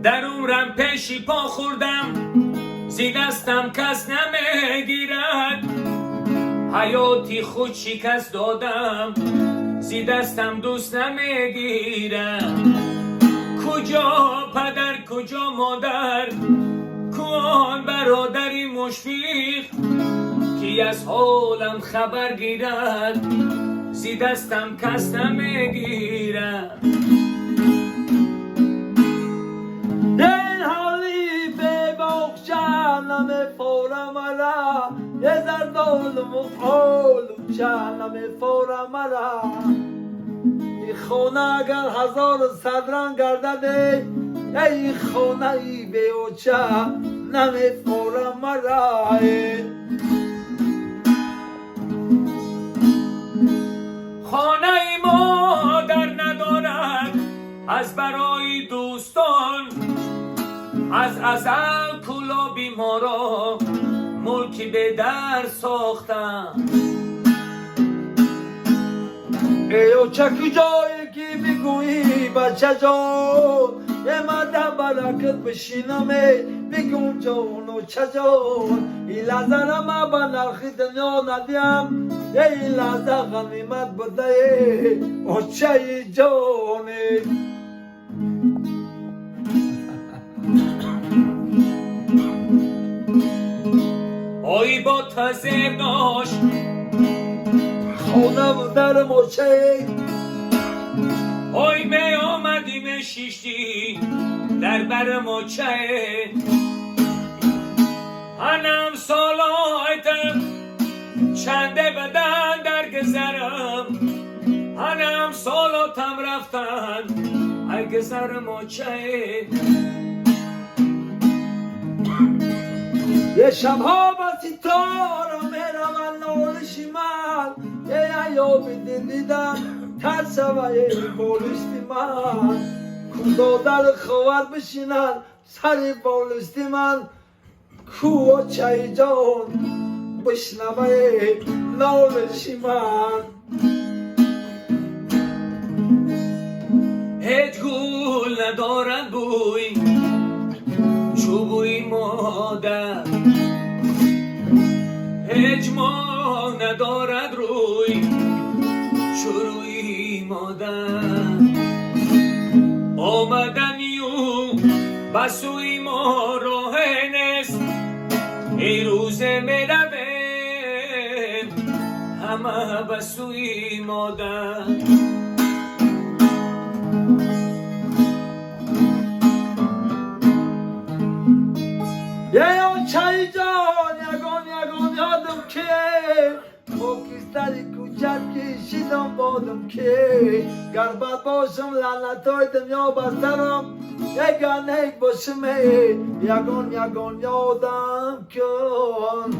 در عمرم پیشی پا خوردم، زی دستم کس نمیگیرد. حیاتی خود شکست دادم، زی دستم دوست نمیگیرد. کجا پدر کجا مادر، کون برادری مشفیق، کی از حالم خبر گیرد، زی دستم کس نمیگیرد. این حالی به بخشن نمیفورم مرا، یه زردالم و قولم چن نمیفورم مرا. این خونه اگر هزار صدران گردده، ای خونه ای به اوچه نمیفورم مرا. خانه ما در ندارد از برای دوستان، از ازل کلابی ما را ملکی به در ساختن. ای اوچه کجایی که بگویی بچه جان، یه مده برکت بشینم بگم جان اوچه جان. این لحظه را ما به نرخی دنیا ندیم، این لحظه غنیمت بده اوچه جان. آی با تزرناش خونه و در موچه، آی می آمدیم شیشتی در بر موچه. هنم سالایتم چنده بدن در گذرم، هنم سالاتم رفتن ای گذر موچه. یه شبها با ستاره میرم نورشی من، یه ایابی دیدم ترس و یه بولشتی من. کو در خوار بشینن سری بولشتی من، کو چای جان بشنوه نورشی من. هیچ گل ندارد بوی چو بوی مادر، هیچ ماه ندارد روی چو روی مادر. آمدنی و بسوی ما راه نیست، ای روز می رویم همه بسوی مادر. یه چای جان یگان یادم که خاکستری کوچک کشیدم بادم که گربت باشم لعنتای دنیا بسترم، یگانه باشم یگان یادم کن.